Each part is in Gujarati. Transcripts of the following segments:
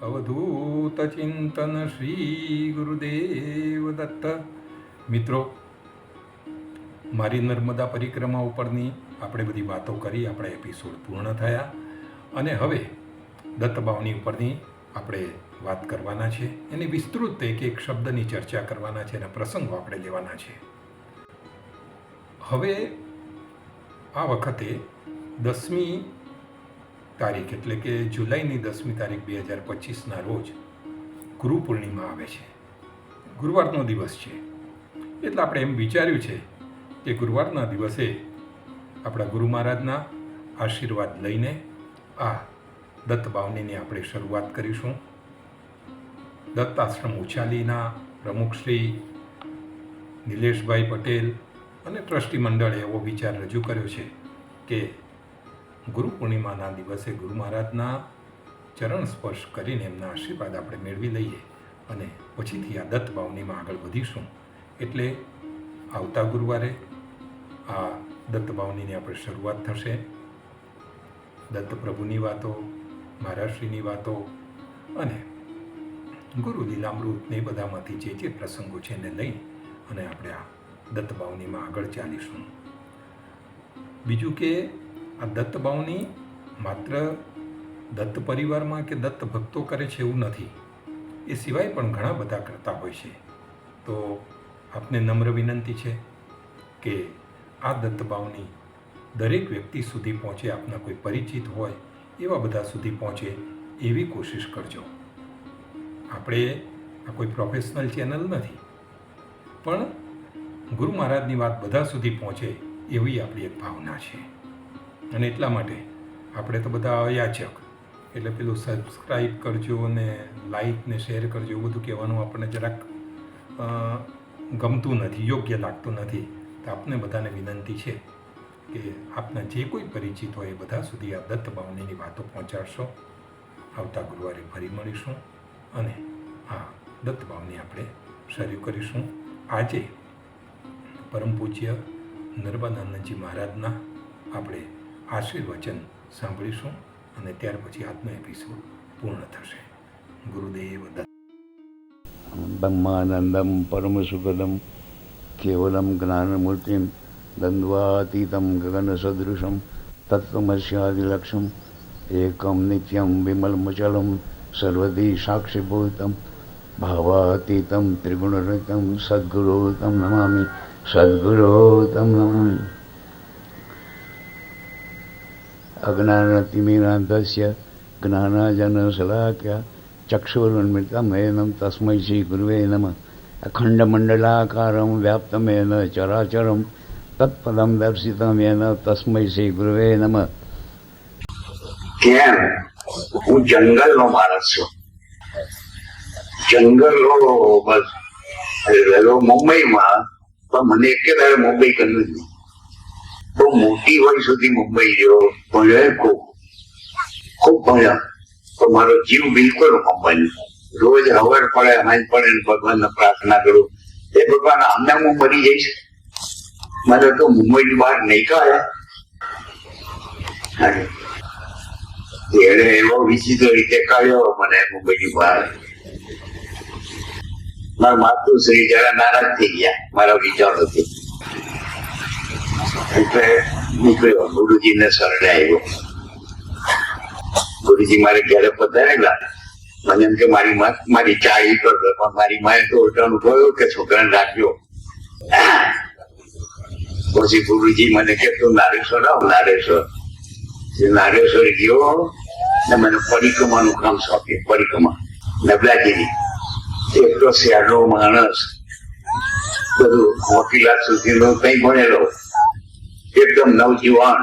અવધૂત ચિંતન શ્રી ગુરુદેવ દત્ત. મિત્રો, મારી નર્મદા પરિક્રમા ઉપરની આપણે બધી વાતો કરી, આપણા એપિસોડ પૂર્ણ થયા અને હવે દત્તબાવની ઉપરની આપણે વાત કરવાના છે. એની વિસ્તૃત એક એક શબ્દની ચર્ચા કરવાના છે અને પ્રસંગો આપણે લેવાના છે. હવે આ વખતે 10મી તારીખ એટલે કે જુલાઈની 10મી તારીખ 2025ના રોજ ગુરુ પૂર્ણિમા આવે છે. ગુરુવારનો દિવસ છે. એટલે આપણે એમ વિચાર્યું છે કે ગુરુવારના દિવસે આપણા ગુરુ મહારાજના આશીર્વાદ લઈને આ દત્તબાવનીની આપણે શરૂઆત કરીશું. દત્તાશ્રમ ઉછાલીના પ્રમુખ શ્રી નિલેશભાઈ પટેલ અને ટ્રસ્ટી મંડળે એવો વિચાર રજૂ કર્યો છે કે ગુરુ પૂર્ણિમાના દિવસે ગુરુ મહારાજના ચરણ સ્પર્શ કરીને એમના આશીર્વાદ આપણે મેળવી લઈએ અને પછીથી આ દત્તબાવનીમાં આગળ વધીશું. એટલે આવતા ગુરુવારે આ દત્તબાવનીની આપણે શરૂઆત થશે. દત્તપ્રભુની વાતો, મહારાજશ્રીની વાતો અને ગુરુ લીલામૃતને બધામાંથી જે જે પ્રસંગો છે એને લઈ અને આપણે આ દત્તબાવનીમાં આગળ ચાલીશું. બીજું કે આ દત્તબાવની માત્ર દત્ત પરિવારમાં કે દત્ત ભક્તો કરે છે એવું નથી. એ સિવાય પણ ઘણા બધા કરતા હોય છે. તો આપને નમ્ર વિનંતી છે કે આ દત્તબાવની દરેક વ્યક્તિ સુધી પહોંચે, આપના કોઈ પરિચિત હોય એવા બધા સુધી પહોંચે એવી કોશિશ કરજો. આપણે આ કોઈ પ્રોફેશનલ ચેનલ નથી, પણ ગુરુ મહારાજની વાત બધા સુધી પહોંચે એવી આપણી એક ભાવના છે. અને એટલા માટે આપણે તો બધા અયાચક, એટલે પેલું સબસ્ક્રાઈબ કરજો ને લાઈક ને શેર કરજો એવું બધું કહેવાનું આપણને જરાક ગમતું નથી, યોગ્ય લાગતું નથી. તો આપને બધાને વિનંતી છે કે આપના જે કોઈ પરિચિત હોય એ બધા સુધી આ દત્તબાવનીની વાતો પહોંચાડશો. આવતા ગુરુવારે ફરી મળીશું અને આ દત્તબાવની આપણે શરૂ કરીશું. આજે પરમ પૂજ્ય નર્મદાનંદજી મહારાજના આપણે આશીર્વચન સાંભળીશું અને ત્યાર પછી આજનો એપિસોડ પૂર્ણ થશે. ગુરુદેવ દત્ત. બ્રહ્માનંદમ પરમસુખદમ કેવલમ જ્ઞાનમૂર્તિમ દ્વંદ્વાતીતમ ગગનસદૃશમ તત્ત્વમસ્યાદિલક્ષમ એકમ નિત્યમ વિમલમચલમ સર્વદી સાક્ષીભૂતમ ભાવાતીતમ ત્રિગુણરહિતમ સદ્ગુરુતમ નમામિ. સદ્ગુરુતમ નમામિ. અજ્ઞાનતિમિરાંધસ્ય જ્ઞાનાંજનશલાકયા ચક્ષુરુન્મિલિતમ યેન તસ્મૈ શ્રી ગુરવે નમઃ. અખંડમંડલાકારં વ્યાપ્તમેન ચરાચરં તત્પદં દર્શિતં યેન તસ્મૈ શ્રી ગુરવે નમઃ. કેમ? હું જંગલનો માણસ છું. જંગલો બસ રહેલો મુંબઈમાં, પણ મને એક દાડે મુંબઈ કર્યું જ નહીં. બહુ મોટી વય સુધી મુંબઈ રહ્યો, ભણ્યો ખૂબ ભણ્યો, તો મારો જીવ બિલકુલ મુંબઈ. રોજ હવાર પડે, હાંજ પડે, ભગવાનને પ્રાર્થના કરું, એ ભગવાન આમને હું મરી જઈશ, મને તો મુંબઈની બહાર નહીં કાઢે. એને એવો વિચિત્ર રીતે કાઢ્યો મને મુંબઈની બહાર. મારા માતુશ્રી જરા નારાજ થઈ ગયા મારા વિચારોથી. એટલે નીકળ્યો, ગુરુજીને શરણે આવ્યો. ગુરુજી મારે ઘરે પધારેલા. મને એમ કે મારી ચાળી પર, પણ મારી માએ તો ઉલટાનું કહ્યું કે છોકરાને રાખ્યો. પછી ગુરુજી મને કે તું નારેશ્વર આવ. નારેશ્વર ગયો ને મને પરિક્રમાનું કામ સોંપ્યું. પરિક્રમા નબલાજીની. એટલો શહેરનો માણસ, બધું વકીલાત સુધીનો કઈ ભણેલો, એકદમ નવજુવાન.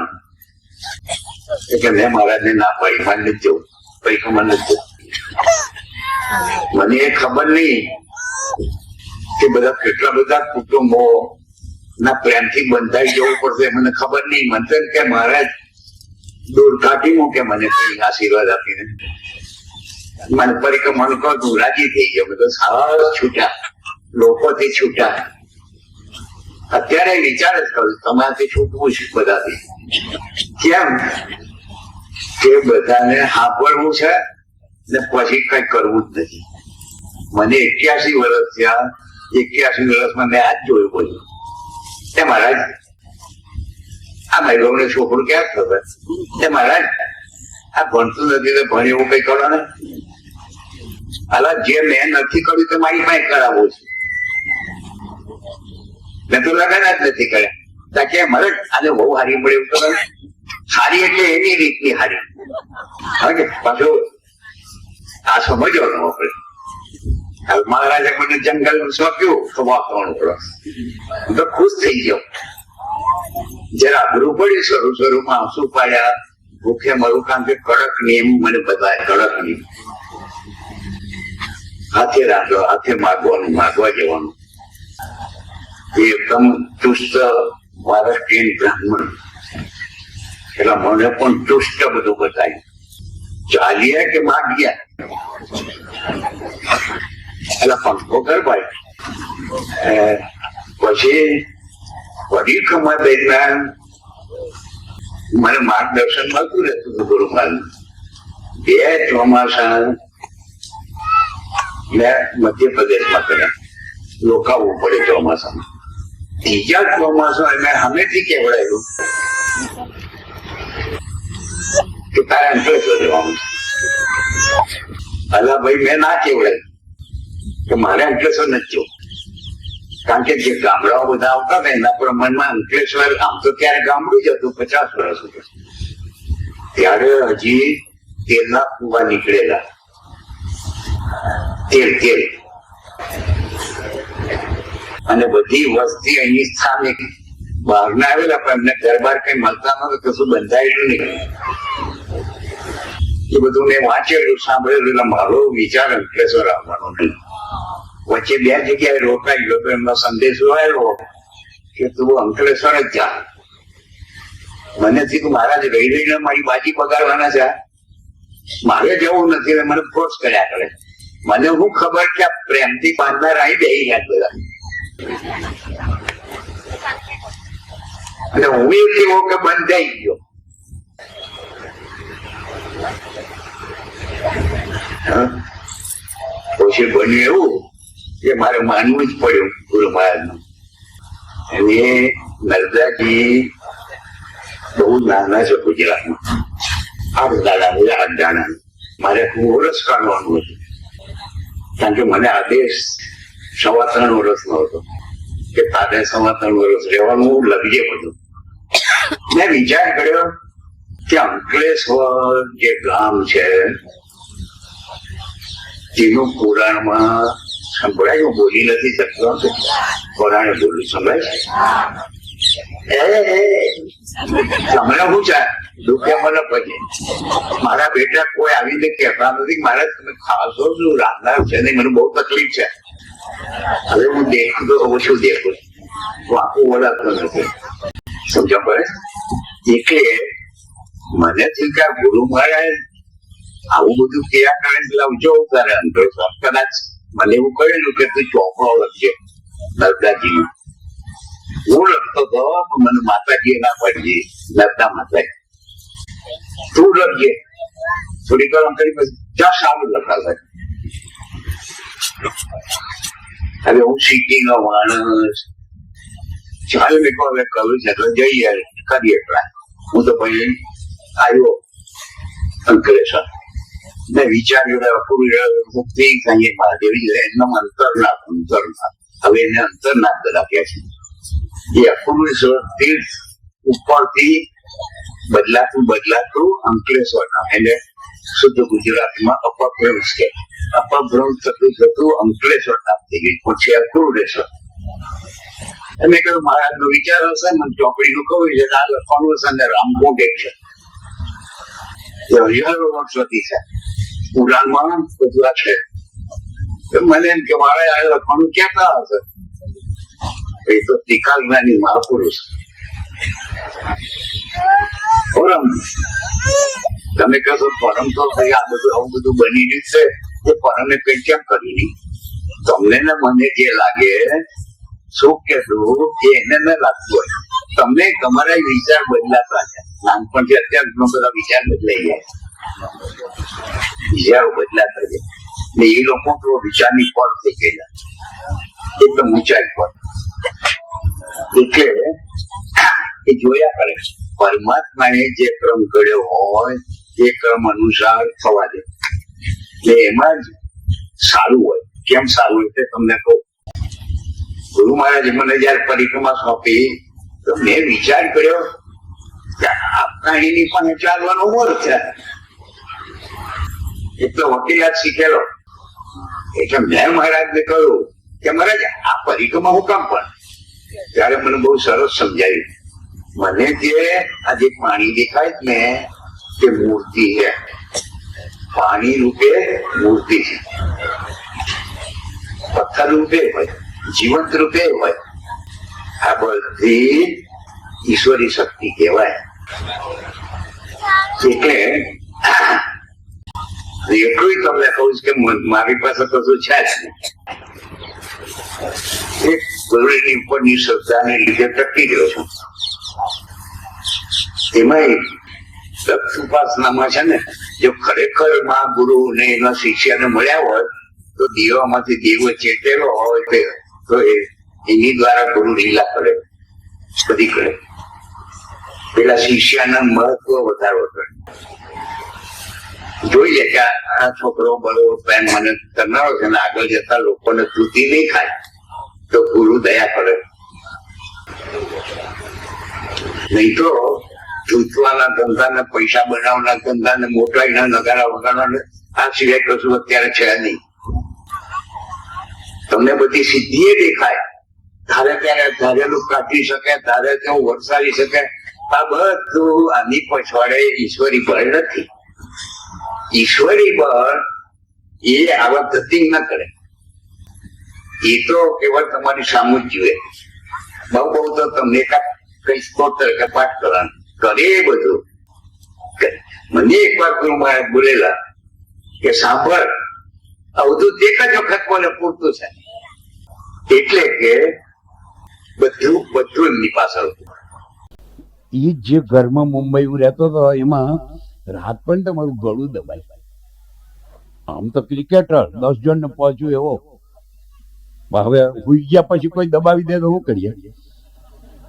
એટલે મેં મહારાજને ના પાડી, મારે નથી જવું, પરિક્રમા નથી જવું. મને એ ખબર નહીં કે બધા કેટલા બધા કુટુંબો ના પ્રેમથી બંધાઈ જવું પડશે, મને ખબર નહીં. મને તો કે મહારાજ દૂર કાઢી મૂકે મને કઈ આશીર્વાદ આપીને. મને પરિક્રમાનું કહું, તું રાજી થઈ ગયો. બધું સાવ છૂટા, લોકોથી છૂટા. અત્યારે વિચાર જ કરું તમારાથી છૂટવું છે બધાથી. કેમ કે બધાને સાંભળવું છે ને પછી કઈ કરવું જ નથી. મને 81 વર્ષ થયા. 81 વર્ષમાં મેં આજ જોયું બધું. એ મહારાજ આ ભાઈ બહુ છોકરું ક્યાં ખબર? એ મહારાજ આ ભણતું નથી તો ભણે એવું કઈ કરો ને. અલા જે મેં નથી કર્યું તો મારી પાસે કરાવવું છે. મેં તો લગન જ નથી કર્યા. તાકે મહારાજ આને બહુ હારી પડે એવું કરો. હારી એટલે એની રીતની હારી. હવે પાછું આ સમજવાનું આપણે. હવે મહારાજે મને જંગલ સોંપ્યું તો વાપરવાનું પડે. હું તો ખુશ થઈ ગયો. જરા અઘરું પડ્યું. શરૂમાં આંસુ પાડ્યા. ભૂખે મરું કામ કે કડક નિયમ મને બતાવે. કડક નિયમ હાથે રાંધો, હાથે માગવાનું, માગવા જવાનું. એકદમ ચુસ્ત મહારાષ્ટ્રીયન બ્રાહ્મણ. એટલે મને પણ ચુસ્ત બધું બતાવ્યું. ચાલીએ કે માગ્યા એટલે પંખો કર ભાઈ. પછી પરિક્રમા દરમિયાન મને માર્ગદર્શન મળતું રહેતું હતું ગુરુમાન. 2 ચોમાસા મેં મધ્યપ્રદેશમાં કર્યા. રોકાવું પડે ચોમાસામાં. 3જા ચોમાસા મેં હમેથી કેવડાયું કે તારે અંકલેશ્વર જવાનું છે. અલા ભાઈ મેં ના કેવડાયું કે મારે અંકલેશ્વર નથી જવું. કારણ કે જે ગામડાઓ બધા આવતા હતા એના પ્રમાણમાં અંકલેશ્વર આમ તો ત્યારે ગામડું જ હતું 50 વર્ષ ઉપર. ત્યારે હજી તેલના કુવા નીકળેલા. તેલ અને બધી વસ્તી અહીં સ્થાનિક. બહાર ના આવેલા પણ એમને દરબાર કઈ મળતા નતું, કશું બંધાયેલું નહીં. એ બધું મેં વાંચેલું, સાંભળેલું. એટલે મારો વિચાર અંકલેશ્વર આવવાનો નહીં. વચ્ચે 2 જગ્યાએ રોકાઈ ગયો તો એમનો સંદેશો આવ્યો કે તું અંકલેશ્વર જ જા. મને થયું મહારાજ રહી રહીને મારી બાજી પગારવાના છે. મારે જવું નથી. મને ફોર્સ કર્યા કરે. મને શું ખબર કે આ પ્રેમથી બાંધનાર અહીં બે યાદ બધા. અને હું એ કેવો કે બંધાઈ ગયો. પછી બન્યું એવું કે મારે માનવું જ પડ્યું ગુરુ મહારાજનું. અને નર્મદાજી બહુ નાના છે ગુજરાતમાં. 8 દાણા મારે વર્ષ કાઢવાનું હતું. કારણ કે મને આદેશ 3.25 વર્ષનો હતો કે તારે 3.25 વર્ષ રહેવાનું લગજે બધું. મેં વિચાર કર્યો કે અંકલેશ્વર જે ગામ છે તેનું પુરાણમાં સંભળાય. હું બોલી નથી શકતો. પુરાણે બોલું સંભળાય. તમને શું છે દુખે મને પછી. મારા બેટા કોઈ આવીને કહેતા નથી મારે તમે ખાશો શું રાંધનાર છે નહીં. મને બહુ તકલીફ છે. હવે હું દેખતો ઓછું દેખું. હું આખું ઓળખતો નથી. સમજો પડે. એટલે મને થયું કે ગુરુ મહારાજ આવું બધું ક્યાં કરે લાવજો તારે અંકલેશ્વર. કદાચ મને એવું કહેલું કે તું ચોપડો લખજે નર્મદાજી. હું લખતો હતો મને માતાજીએ ના પાડી. નર્મદા માતાજી તું લખજે. થોડી વાર કરી પછી જ્યાં સારું લખાશે. હવે હું સિટીનો માણસ. ચાલ મેં હવે કહ્યું છે તો જઈએ કરીએ ટ્રાય. હું તો પછી આવ્યો અંકલેશ્વર. મેં વિચાર્યું મુક્તિ કહીએ મહાદેવી એમનો અંતરનાથ. હવે એને અંતરનાથ રાખ્યા છે. એ અપૂર્વેશ્વર તીર્થ ઉપરથી બદલાતું અંકલેશ્વર એને શુદ્ધ ગુજરાતીમાં અપભ્રંશ કે. અપભ્રંશ થતું અંકલેશ્વર નામ થઈ ગયું. પછી અપૂર્વેશ્વર. મેં કહ્યું મહારાજ નો વિચાર હશે. મને ચોપડીનું કહ્યું છે આ લખવાનું હશે અને રામકોટ એક છે. હજારો વર્ષોથી છે. પુરાણમાં બધું આ છે. મને એમ કે મારે આ લખવાનું ક્યાં હશે. એ તો ત્રિકાલ જ્ઞાની મહાપુરુષ પરમ. તમે કહેશો પરમ તો ભાઈ આ બધું આવું બધું બની રહ્યું છે એ પરમે કઈ કેમ કર્યું નહીં. તમને ને મને જે લાગે સુખ કે દુઃખ એને ન લાગતું હોય. તમને તમારા વિચાર બદલાતા છે. નાનપણથી અત્યાર ઘણા બધા વિચાર બદલાઈ ગયા. વિચારો બદલાતા છે ને એ લોકો તો વિચારની પર થઈ ગયેલા, એકદમ ઊંચાઈ પર. એટલે એ જોયા કરે પરમાત્માએ જે ક્રમ ઘડ્યો હોય એ ક્રમ અનુસાર થવા દે, એટલે એમાં જ સારું હોય. કેમ સારું હોય તે તમને કહું. ગુરુ મહારાજે મને જયારે પરિક્રમા સોંપી તો મેં વિચાર કર્યો કે આપણા એની પણ ચાલવાનો મોર છે, એટલો વકીલાત શીખેલો. એટલે મેં મહારાજને કહ્યું કે મહારાજ આ પરિક્રમા હું કામ પણ? ત્યારે મને બહુ સરસ સમજાયું. મને કે આ જે પાણી દેખાય ને તે મૂર્તિ છે, પાણી રૂપે મૂર્તિ છે, પથ્થર રૂપે હોય, જીવંત રૂપે હોય. આ બધી ઈશ્વરી શક્તિ કહેવાય. એટલે એટલું તમને કહું છું કે મારી પાસે કશું છે જ નહીં. એક ગુરુની ઉપરની શ્રદ્ધાને લીધે ટકી રહ્યો છું. એમાં ઉપાસનામાં છે ને, જો ખરેખર માં ગુરુ ને એના શિષ્યને મળ્યા હોય તો દેવામાંથી દેવ ચેતેલો હોય તો એની દ્વારા ગુરુ લીલા કરે, બધી કરે. પેલા શિષ્યના મહત્વ વધારો કરે. જોઈએ કે આ છોકરો બળો પ્રેમ મને કરનારો છે ને આગળ જતા લોકોને તૃપ્તિ નહીં ખાય તો ગુરુ દયા કરે. નહીં તો જૂતવાના ધંધા ને પૈસા બનાવવાના ધંધા ને મોટાઈના નગારા વગાડવાના આ સિવાય કશું અત્યારે છે નહીં. તમને બધી સિદ્ધિએ દેખાય, ધારે ત્યારે ધારેલું કાઢી શકે, ધારે તેવું વરસાવી શકે. આ બધું આની પછવાડે ઈશ્વરી બળ નથી. ઈશ્વરી બળ એ આવા ધતિંગ ના કરે. એ તો કેવળ તમારી સામું જ જુએ. બહુ બહુ તો તમને કઈ સ્તોત્ર કે પાઠ કરવાનું કરે એ બધું. મને એક વાર ગુરુ મહારાજ બોલેલા કે સાંભળ, અવધૂત એક જ વખત મને પૂરતું છે. એટલે કે બધું એમની પાછળ હતું. એ જે ઘરમાં મુંબઈ રહેતો હતો એમાં રાત પણ તમારું ગળું દબાય. આમ તો ક્રિકેટર 10 જણને પહોંચ્યું એવો, હવે હુઈ ગયા પછી કોઈ દબાવી દે તો શું કરીએ?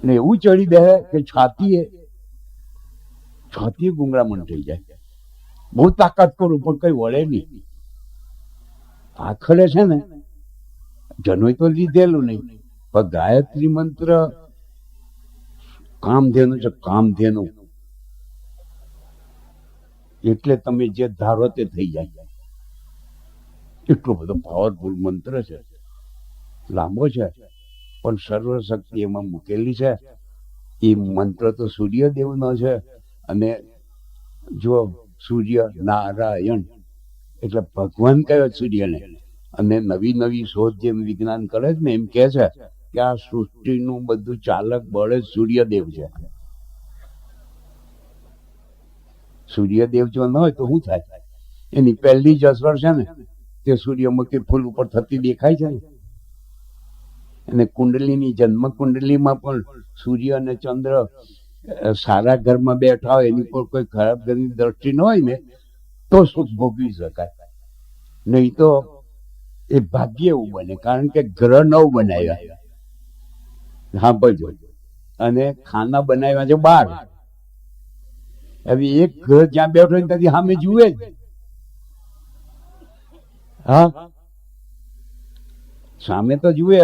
ને એવું ચડી દે કે છાતીએ ગુંગળામણ થઈ જાય. બહુ તાકાત કરું પણ કઈ વળે નહીં. આખરે છે ને જનોય તો લીધેલું નહીં, પણ ગાયત્રી મંત્ર કામધેનુ છે, કામધેનુ. એટલે તમે જે ધારો તે થઈ જાય. એટલો બધો પાવરફુલ મંત્ર છે, લાંબો છે પણ સર્વશક્તિ એમાં મૂકેલી છે. એ મંત્ર તો સૂર્યદેવનો છે. અને જો સૂર્ય નારાયણ એટલે ભગવાન કયો સૂર્યને. અને નવી નવી શોધ જેમ વિજ્ઞાન કરે છે ને એમ કે છે કે આ સૃષ્ટિનું બધું ચાલક બળ જ સૂર્યદેવ છે. સૂર્યદેવ જો ન હોય તો શું થાય? એની પહેલી જ અસર છે ને તે સૂર્યમુખી ફૂલ ઉપર થતી દેખાય છે ને. અને કુંડલીની જન્મ કુંડલીમાં પણ સૂર્ય અને ચંદ્ર સારા ઘરમાં બેઠા હોય, એની પર કોઈ ખરાબ ઘરની દ્રષ્ટિ ન હોય ને તો સુખ ભોગવી શકાય. નહીં તો એ ભાગ્ય એવું બને, કારણ કે ગ્રહ 9 બનાવ્યા. હા ભાઈ, અને ખાના બનાવ્યા છે 12. હવે એક ગ્રહ જ્યાં બેઠો હોય ત્યાંથી સામે જુએ જ. હા, સામે તો જુએ,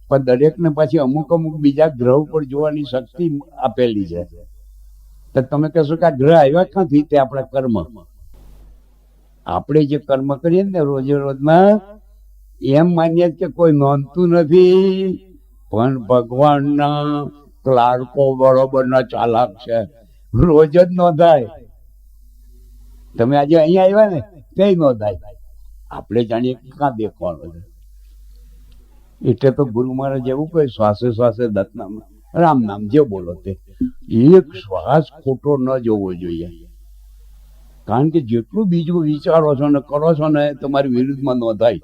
પણ દરેક ને પાછી અમુક બીજા ગ્રહ ઉપર જોવાની શક્તિ આપેલી છે. તો તમે કહેશો કે આ ગ્રહ આવ્યા ક્યાંથી? તે આપણા કર્મ. આપણે જે કર્મ કરીએ ને રોજે રોજના, એમ માનીએ કે કોઈ નોંધતું નથી, પણ ભગવાનના ક્લાર્કો બરોબરના ચાલાક છે, રોજ જ નોંધાય. તમે આજે અહીંયા આવ્યા ને તે નોંધાય. આપણે જાણીએ ક્યાં દેખવાનું છે. એટલે તો ગુરુ મહારાજ એવું કહે, શ્વાસે શ્વાસે દત્તનામ રામ નામ જે બોલો તે. એક શ્વાસ ખોટો ન જોવો જોઈએ. કારણ કે જેટલું બીજું વિચારો છો ને કરો છો ને તમારી વિરુદ્ધમાં નોંધાય.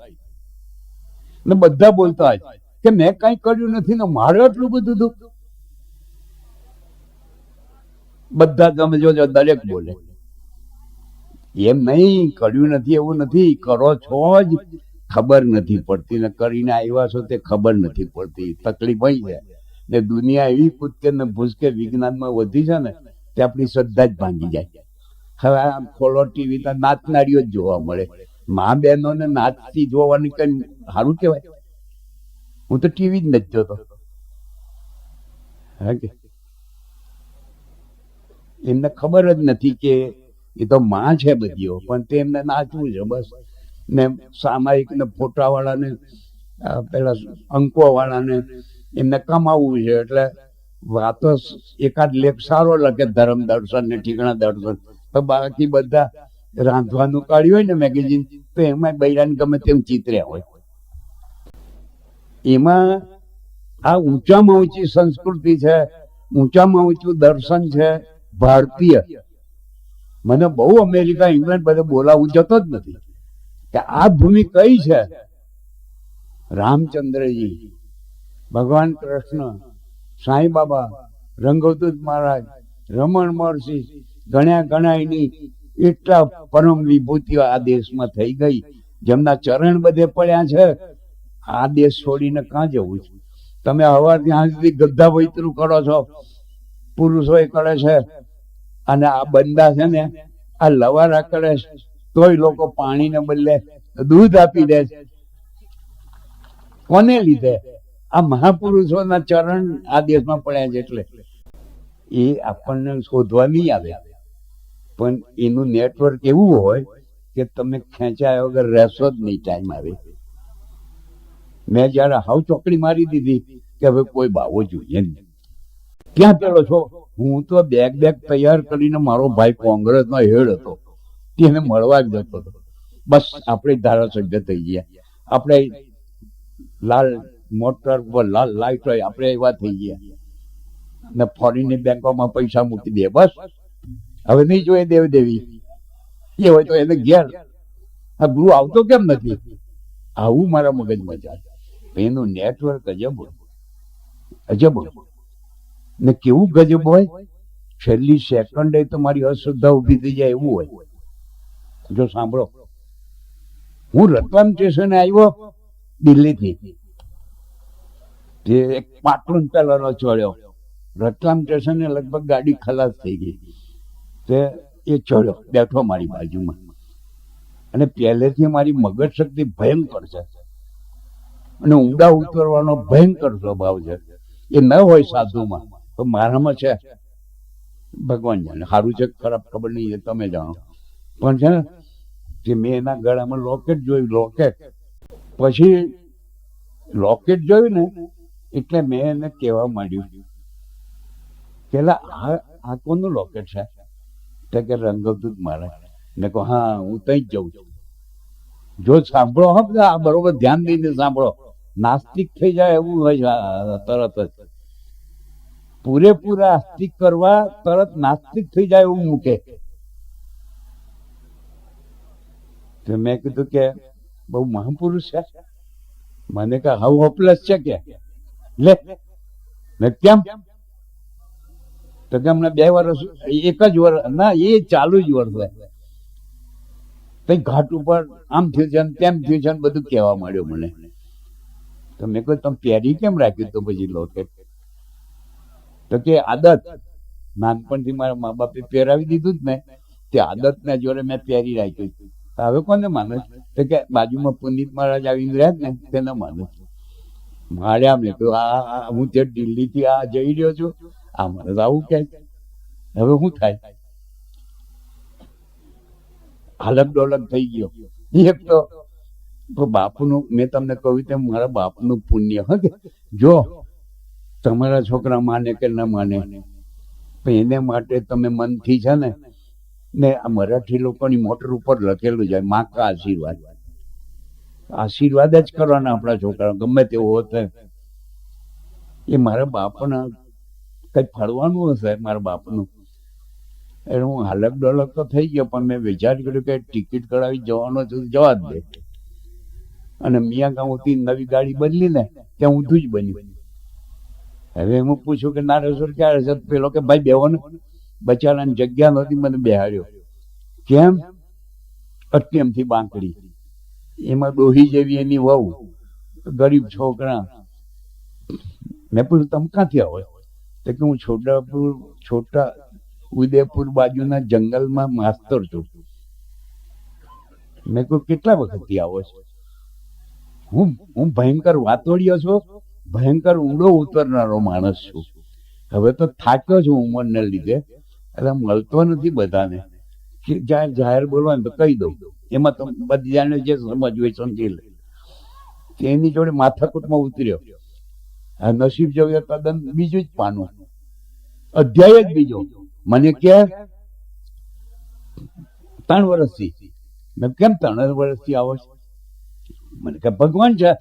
ને બધા બોલતા હોય કે મેં કઈ કર્યું નથી ને મારે આટલું બધું દુઃખ. બધા તમે જોજો દરેક બોલે. એમ નહીં, કર્યું નથી એવું નથી, કરો છો જ, ખબર નથી પડતી ને કરીને આવ્યા છો તે ખબર નથી પડતી. તકલીફ અહીં છે ને દુનિયા એવી કૂદકે ને ભૂસકે વિજ્ઞાનમાં વધી છે ને તે આપણી શ્રદ્ધા જ ભાંગી જાય. હવે આમ ખોલો ટીવી તો નાચનારીઓ જ જોવા મળે. મા બહેનોને નાચતી જોવાની કઈ સારું કહેવાય? હું તો ટીવી જ નથી જોતો. હા કે એમને ખબર જ નથી કે એ તો માં છે બધીઓ, પણ તેમને નાચવું છે બસ. ને સામાયિક ને ફોટા વાળાને પેલા અંકો વાળાને એમને કમાવવું છે એટલે વાતો એકાદ લેખ સારો લખે ધર્મ દર્શન ને ઠીકણા દર્શન, તો બાકી બધા રાંધવાનું કાઢ્યું હોય ને મેગેઝિન તો એમાં બૈરાને ગમે તેમ ચિત્ર્યા હોય. એમાં આ ઊંચામાં ઊંચી સંસ્કૃતિ છે, ઊંચામાં ઊંચું દર્શન છે ભારતીય. મને બહુ અમેરિકા ઇંગ્લેન્ડ બધે બોલાવું જતો જ નથી કે આ ભૂમિ કઈ છે. રામચંદ્રજી, ભગવાન કૃષ્ણ, સાંઈ બાબા, રંગવદૂત મહારાજ, રમણ મહર્ષિ, ઘણા એની એટલા પરમ વિભૂતિઓ આ દેશમાં થઈ ગઈ, જેમના ચરણ બધે પડ્યા છે. આ દેશ છોડીને ક્યાં જવું છે? તમે હવાર ત્યાં સુધી ગધા વૈતરું કરો છો, પુરુષો એ કરે છે, અને આ બંદા છે ને આ લવારા કરે છે, તોય લોકો પાણીને બદલે દૂધ આપી દે છે. કોને લીધે? આ મહાપુરુષોના ચરણ આ દેશમાં પડ્યા છે. એટલે એ આપણને શોધવા નહીં આવે, પણ એનું નેટવર્ક એવું હોય કે તમે ખેંચાયા વગર રહેશો જ નહીં ટાઈમ આવે. મેં જયારે હાવ ચોકડી મારી દીધી કે હવે કોઈ બાવો જોઈએ નહીં. ક્યાં પેલો છો? હું તો બેગ તૈયાર કરીને, મારો ભાઈ કોંગ્રેસનો હેડ હતો, તેને મળવા જ જતો હતો. બસ આપણે ધારાસભ્ય થઈ ગયા, આપણે લાલ મોટર પર લાલ લાઈટ હોય આપણે એવા થઈ ગયા, ને ફોરેનની બેંકોમાં પૈસા મૂકી દે. બસ હવે નહીં જોઈએ દેવી એ હોય તો એને ઘેર. આ ગુરુ આવતો કેમ નથી? આવું મારા મગજમાં જાય. એનું નેટવર્ક અજબ ને કેવું ગજબ હોય, છેલ્લી સેકન્ડે તમારી અશ્રદ્ધા ઉભી થઈ જાય એવું હોય. જો સાંભળો, હું રતલામ સ્ટેશને આવ્યો દિલ્હીથી, તે એક પાટલુન પેલાનો ચડ્યો. રતલામ સ્ટેશને લગભગ ગાડી ખલાસ થઈ ગઈ, તે એ ચડ્યો, બેઠો મારી બાજુમાં, અને પહેલેથી મારી મગજ શક્તિ ભયંકર છે અને ઊંડા ઉતરવાનો ભયંકર સ્વભાવ છે. એ ન હોય સાધુમાં, તો મારામાં છે. ભગવાન જાણે, સારું છે ખરાબ ખબર નહીં, તમે જાણો. પણ છે ને કે મેં એના ગળામાં લોકેટ જોયું, પછી લોકેટ જોયું ને એટલે મેં એને કહેવા માંડ્યું કે આ કોનું લોકેટ છે? તો કે રંગવદૂત મહારાજ. ને કહો હા, હું ત્યાં જ જઉં છું. જો સાંભળો, હા આ બરોબર ધ્યાન દઈને સાંભળો, નાસ્તિક થઈ જાય એવું હોય છે તરત જ. પૂરેપૂરા આસ્તિક કરવા તરત નાસ્તિક થઈ જાય એવું મૂકે. તો મેં કીધું કે બહુ મહાપુરુષ છે. મને કહે હાઉ હોપલેસ છે કે લે. મેં કેમ? તો કે હમણાં 2 વર્ષ, એક જ વર્ષ ના, એ ચાલુ જ વર્ષ કઈ ઘાટ ઉપર આમ થયું છે ને તેમ થયું છે ને બધું કહેવા માંડ્યો મને. તો મેં કહ્યું તમે પહેરી કેમ રાખ્યું? તો પછી લોકેટ તો કે આદત, નાનપણથી મારા મા બાપે પહેરાવી દીધું જ ને, તે આદતના જોડે મેં પહેરી રાખ્યું. હવે કોને માને? તો કે બાજુમાં પુનિત મહારાજ આવીને રહ્યા ને તેને માને. માર્યા મેં કહ્યું આ હું તે દિલ્હીથી આ જઈ રહ્યો છું, આ મને તો આવું કે હવે શું થાય? હાલક ડોલક થઈ ગયો. એક તો બાપુનું, મેં તમને કહ્યું તેમ મારા બાપનું પુણ્ય. હા, જો તમારા છોકરા માને કે ન માને, પણ એને માટે તમે મનથી છે ને આ મરાઠી લોકોની મોટર ઉપર લખેલું છે માં કા આશીર્વાદ. આશીર્વાદ જ કરવાના આપણા છોકરા, ગમે તેવો હોતે. એ મારા બાપના કઈ ફળવાનું હશે મારા બાપનું. એટલે હું હાલક ડોલક તો થઈ ગયો, પણ મેં વિચાર કર્યો કે ટિકિટ કઢાવી જવાનો છું, જવા જ દે. અને મિયા ગામથી નવી ગાડી બદલી ને ત્યાં ઊંધું જ બન્યું. હવે હું પૂછ્યું કે નારેશ્વર ક્યારે છે? પેલો કે ભાઈ બેહો ને. બચારાની જગ્યા નહોતી, મને બેહાડ્યો. કેમ? અત્યમથી બાંકડી, એમાં ડોહી જેવી એની વહુ, ગરીબ છોકરા. મેં પૂછ્યું તમે ક્યાંથી આવો? તો કે હું છોટા ઉદયપુર બાજુના જંગલમાં માસ્તર છું. મેં કહ્યું કેટલા વખતથી આવો છો? હું ભયંકર વાતોડિયો છું, ભયંકર ઊંડો ઉતરનારો માણસ છું. હવે તો થાક્યો છું ઉંમરને લીધે, એટલે મળતો નથી બધાને કે જાહેર બોલવાનું તો કહી દઉં, એમાં તો બધી જાણે જે સમજવું એ સમજી લે. એની જોડે માથાકૂટમાં ઉતર્યો. આ નસીબ જોયું તદ્દન બીજું જ પાનું, અધ્યાય જ બીજો. મને કે 3 વર્ષથી. મેં કેમ 3 વર્ષથી આવો છો? મને કે ભગવાન છે.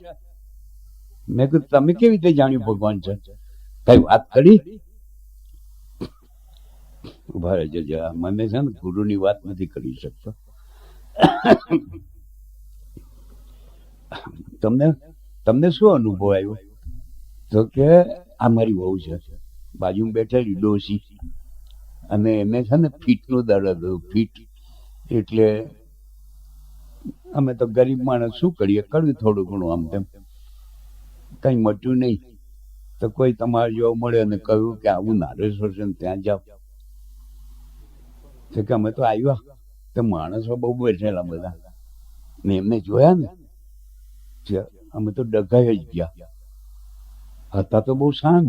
મેં કીધું તમે કેવી રીતે જાણ્યું ભગવાન છે? કઈ વાત કરી? ઉભા રહેજો જરા, મને છે ને ગુરુની વાત નથી કરી શકતો. તમને શું અનુભવ આવ્યો? તો કે આ મારી વહુ છે, બાજુમાં બેઠેલી ડોસી, અને એને છે ને ફીટનું દર્દ હતું. ફીટ એટલે અમે તો ગરીબ માણસ શું કરીએ, કર્યું થોડું ઘણું આમ તેમ, કઈ મટ્યું નહીં. તો કોઈ તમારે જોવા મળે અને કહ્યું કે આવું નારેશ્વર છે ત્યાં જાઓ. તો કે અમે તો આવ્યા, તો માણસો બહુ બેઠેલા બધા, ને એમને જોયા ને અમે તો ડઘાઈ જ ગયા. હતા તો બહુ શાંત,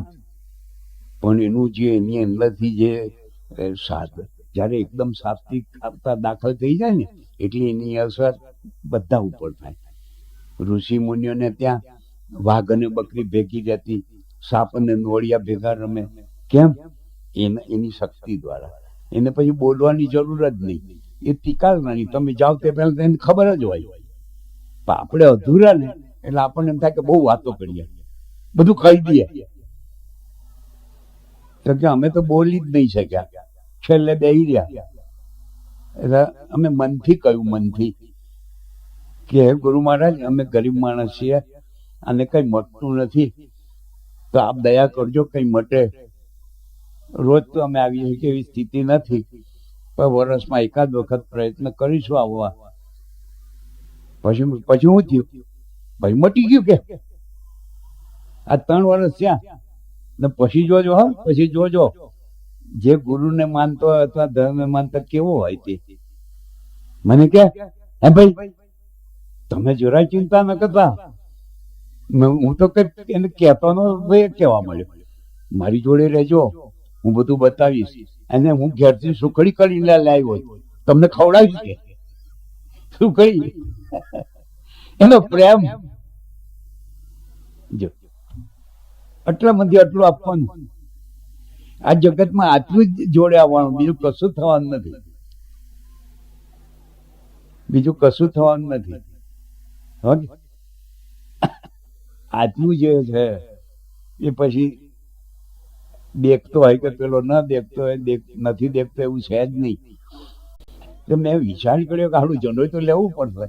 પણ એનું જે એની અંદરથી જે સાત, જયારે એકદમ સાત્વિક આપતા દાખલ થઈ જાય ને, એટલે એની અસર બધા ઉપર થાય. ઋષિ મુનિઓને ત્યાં વાઘ અને બકરી ભેગી રહેતી, સાપ અને નોળિયા ભેગા રમે. કેમ? એની શક્તિ દ્વારા. એને પછી બોલવાની જરૂર જ નહીં, એ ટીકાળવાની. તમે જાઓ તે પહેલા તેને ખબર જ હોય. પણ આપણે અધૂરા ને એટલે આપણને એમ થાય કે બહુ વાતો કરીએ, બધું કહી દઈએ. તો કે અમે તો બોલી જ નહીં શક્યા, છેલ્લે બેહી રહ્યા. એટલે અમે મનથી કહ્યું, મનથી કે હે ગુરુ મહારાજ, અમે ગરીબ માણસ છીએ, અને કઈ મળતું નથી, તો આપ દયા કરજો, કઈ મટે. રોજ તો અમે આવીએ છીએ એવી સ્થિતિ નથી, પણ વર્ષમાં એકાદ વખત પ્રયત્ન કરીશું આવવા. પછી શું થયું? ભાઈ મટી ગયું કે આ 3 વર્ષ થયા ને પછી જોજો. હા, પછી જોજો જે ગુરુને માનતો હોય અથવા ધર્મને માનતો કેવો હોય તે. મને કે હે ભાઈ તમે જરાય ચિંતા ન કરતા. હું તો કઈ એને કહેતો નો કહેવા મળ્યો, મારી જોડે રહેજો, હું બધું બતાવીશ. અને હું ઘેરથી સુખડી કરીને લાવ્યો, તમને ખવડાવીશ કે સુખડી. એનો પ્રેમ જો આટલા મંદી આટલું આપવાનું. આ જગતમાં આટલું જ જોડે આવવાનું, બીજું કશું થવાનું નથી. બીજું કશું થવાનું નથી. આટલું જે છે એ પછી દેખતો હોય કે પેલો ન દેખતો હોય, નથી દેખતો એવું છે જ નહીં. તો મેં વિચાર કર્યો કે હાલું જનોય તો લેવું પડશે.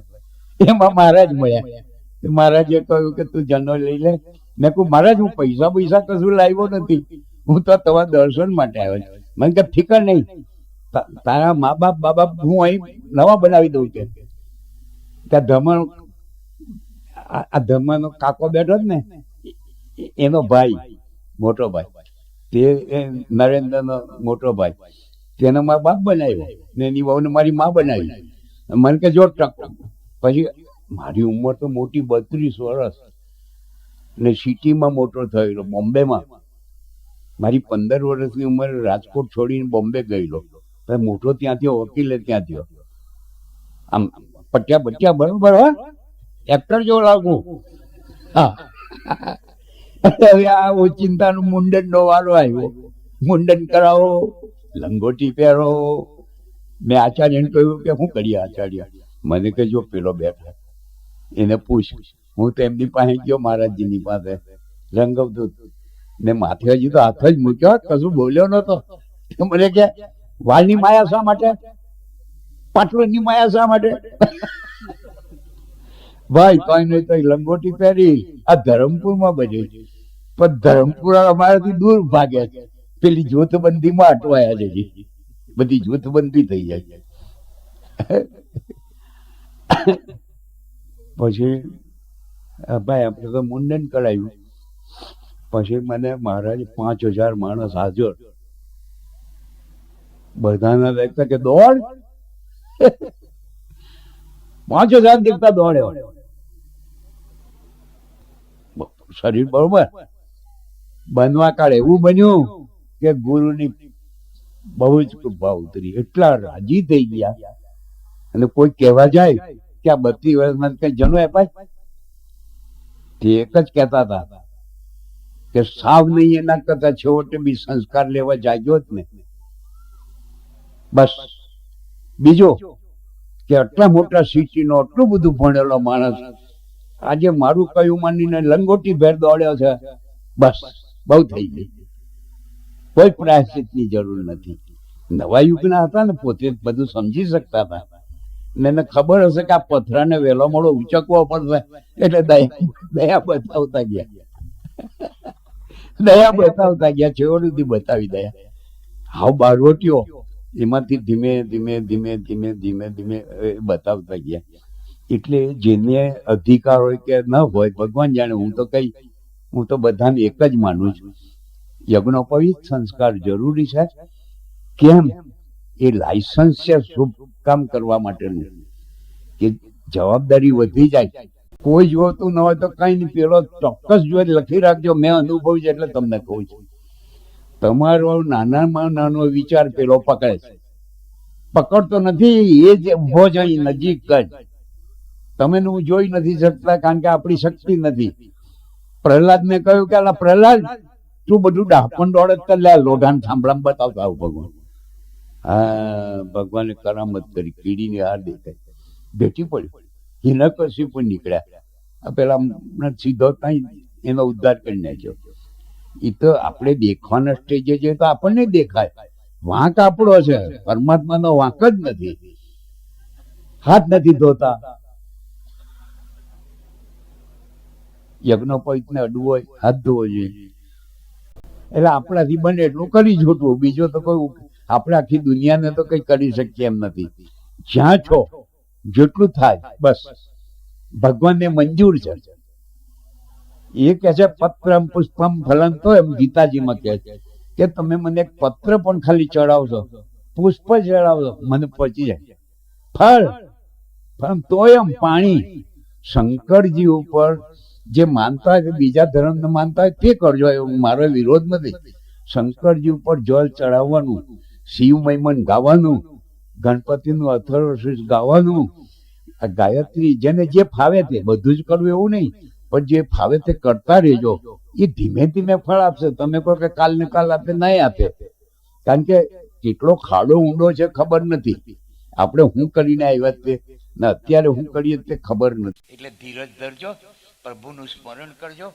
એમાં મહારાજ મળ્યા. મહારાજે કહ્યું કે તું જનો લઈ લે. મેં કહું મહારાજ હું પૈસા કશું લાવ્યો નથી, હું તો તમારા દર્શન માટે આવ્યો છું. મને કે ફિકર નહીં, તારા મા બાપ હું અહીં નવા બનાવી દઉં કે ત્યાં ધર્મ. આ ધર્મનો કાકો બેઠો જ ને, એનો ભાઈ, મોટો ભાઈ, તે નરેન્દ્રનો મોટો ભાઈ, તેને મારા બાપ બનાવ્યો ને એની વહુને મારી મા બનાવી. મને કે જો પછી મારી ઉંમર તો મોટી 32 વર્ષ, ને સિટીમાં મોટો થયેલો બોમ્બેમાં. મારી 15 વર્ષની ઉંમરે રાજકોટ છોડીને બોમ્બે ગયેલો. મોટો ત્યાં થયો, વકીલે ત્યાં થયો. આમ પટ્યા બરોબર, હા, એક્ટર જેવો લાગુ. હા, હવે આ ચિંતાનું મુંડન નો વારો આવ્યો. મુંડન કરાવો, લંગોટી પહેરો. મેં આચાર્યને કહ્યું કે શું કરીએ આચાર્ય? મને કે જો પેલો બેઠા એને પૂછ. હું તો એમની પાસે ગયો, મહારાજજીની પાસે, રંગવદૂત ને માથે હજી તો હાથ જ મૂક્યો, કશું બોલ્યો નતો. મને કે વાલની માયા શા માટે, પાટલોની માયા શા માટે? ભાઈ કઈ નહીં તો લંગોટી પહેરી આ ધરમપુરમાં બની, પણ ધરમપુર અમારાથી દૂર ભાગે છે. પેલી જૂથબંધીમાં અટવાયા છે, બધી જૂથબંધી થઈ જાય. પછી ભાઈ આપણે તો મુંડન કરાવ્યું. પછી મને મહારાજ 5000 માણસ હાજર, બધાના દેખતા કે દોડ 5000 દેખતા દોડ્યો. શરીર બરોબર બનવા કાળે એવું બન્યું કે ગુરુની બહુ જ કૃપા ઉતરી, એટલા રાજી થઈ ગયા. અને કોઈ કહેવા જાય કે આ 32 વર્ષમાં કઈ જણો અપાય, તે એક જ કહેતા હતા કે સાવ નહીં એના કરતા છેવટે બી સંસ્કાર લેવા જાગ્યો જ ને. બસ બીજો કે આટલા મોટા સિટીનો આટલું બધું ભણેલો માણસ આજે મારું કયું માનીને લંગોટી ભેર દોડ્યો છે, બસ બહુ થઈ ગઈ. કોઈ પ્રાયશ્ચિતની જરૂર નથી. નવા યુગના હતા ને, પોતે બધું સમજી શકતા હતા ને એને ખબર હશે કે આ પથરાને વહેલો મોડો ઉચકવો પડશે, એટલે દયા બતાવતા ગયા. દયા બતાવતા ગયા, છેવટ સુધી બતાવી દયા. હાવ બારવટીઓ એમાંથી ધીમે ધીમે ધીમે ધીમે ધીમે ધીમે બતાવતા ગયા. એટલે જેને અધિકાર હોય કે ન હોય ભગવાન જાણે. હું તો બધાને એક જ માનું છું, યજ્ઞોપવિત સંસ્કાર જરૂરી છે. કેમ? એ લાયસન્સ છે શુભ કામ કરવા માટેનું, કે જવાબદારી વધી જાય. કોઈ જોતું ન હોય તો કઈ નહીં, પેલો ચોક્કસ જોઈ લખી રાખજો, મેં અનુભવ છે એટલે તમને કહું છું. તમારો નાનામાં નાનો વિચાર પેલો પકડે છે, પકડતો નથી. એ જ ઉભો છે અહીં નજીક જ, તમે જોઈ નથી શકતા કારણ કે આપણી શક્તિ નથી. પ્રહલાદને કહ્યું કે અલા પ્રહલાદ, તું બધું ડાપણ દોડે તો લે લોઢાન થાંભલામાં બતાવતા આવું ભગવાન. હા, ભગવાને કરામત કરી, કીડીની હાર દેખાય, ભેટી પડ્યું. હિરણ્યકશિપુ પણ નીકળ્યા, પેલા સીધો ત્યાં એનો ઉદ્ધાર કરી નાખ્યો. એ તો આપણે દેખવાના સ્ટેજે છે તો આપણને દેખાય, વાંક આપણો છે, પરમાત્માનો વાંક જ નથી. હાથ નથી ધોતા, યજ્ઞોપવિતને અડવું હોય હાથ ધોવો જોઈએ. એટલે આપણાથી બને એટલું કરી જોટવું. બીજો તો કોઈ આપણે આખી દુનિયાને તો કઈ કરી શકીએ એમ નથી. જ્યાં છો જેટલું થાય બસ ભગવાનને મંજૂર છે. એ કહે છે પત્રમ પુષ્પમ ફલમ, તો એમ ગીતાજીમાં કહે છે કે તમે મને એક પત્ર પણ ખાલી ચડાવશો, પુષ્પ ચડાવશો, મને પચી જાય. ફળ તોય એમ પાણી. શંકરજી ઉપર જે માનતા હોય, બીજા ધર્મને માનતા હોય તે કરજો, એવું મારો વિરોધ નથી. શંકરજી ઉપર જળ ચડાવવાનું, શિવ મહિમન ગાવાનું, ગણપતિનું અથર્વશીર્ષ ગાવાનું, ગાયત્રી જેને જે ફાવે તે બધું જ કરવું એવું નહીં, પણ જે ફાવે તે કરતા રહેજો. એ ધીમે ધીમે ફળ આપશે. તમે કહો કે કાલ ને કાલ આપે, નહીં આપે. કારણ કે કેટલો ખાડો ઊંડો છે ખબર નથી. આપણે હું કરીને આવ્યા તે ને અત્યારે હું કરીએ તે ખબર નથી. એટલે ધીરજ ધરજો, પ્રભુનું સ્મરણ કરજો,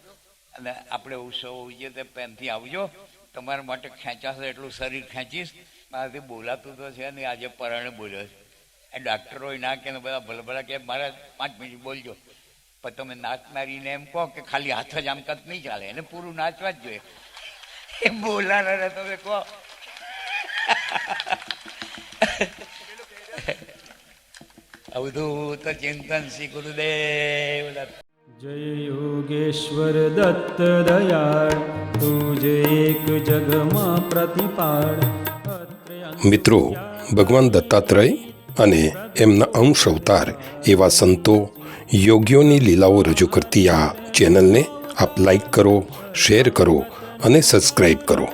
અને આપણે ઉત્સવ ઉજવીએ તે પ્રેમથી આવજો. તમારા માટે ખેંચાશે એટલું શરીર ખેંચીશ. મારાથી બોલાતું તો છે ને, આજે પરાણે બોલ્યો છે. એ ડાક્ટરો ના કે બધા ભલે ભલા કે મારે 5 મિનિટ બોલજો, પણ તમે નાચનારીને એમ કહો કે ખાલી હાથ જ આમ કત નહીં ચાલે, એને પૂરું નાચવા જ જોઈએ. એ બોલાના તમે કહો. અવધૂત ચિંતન શ્રી ગુરુદેવ. જય યોગેશ્વર દત્ત દયાળ, તુજે એક જગમાં પ્રતિપાળ. મિત્રો, ભગવાન દત્તાત્રેય અને એમના અંશ અવતાર એવા સંતો યોગીઓની લીલાઓ રજૂ કરતી આ ચેનલને આપ લાઈક કરો, શેર કરો અને સબસ્ક્રાઈબ કરો.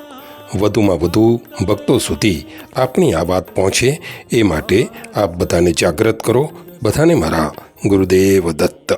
વધુમાં વધુ ભક્તો સુધી આપણી આ વાત પહોંચે એ માટે આપ બધાને જાગૃત કરો. બધાને મારા ગુરુદેવ દત્ત.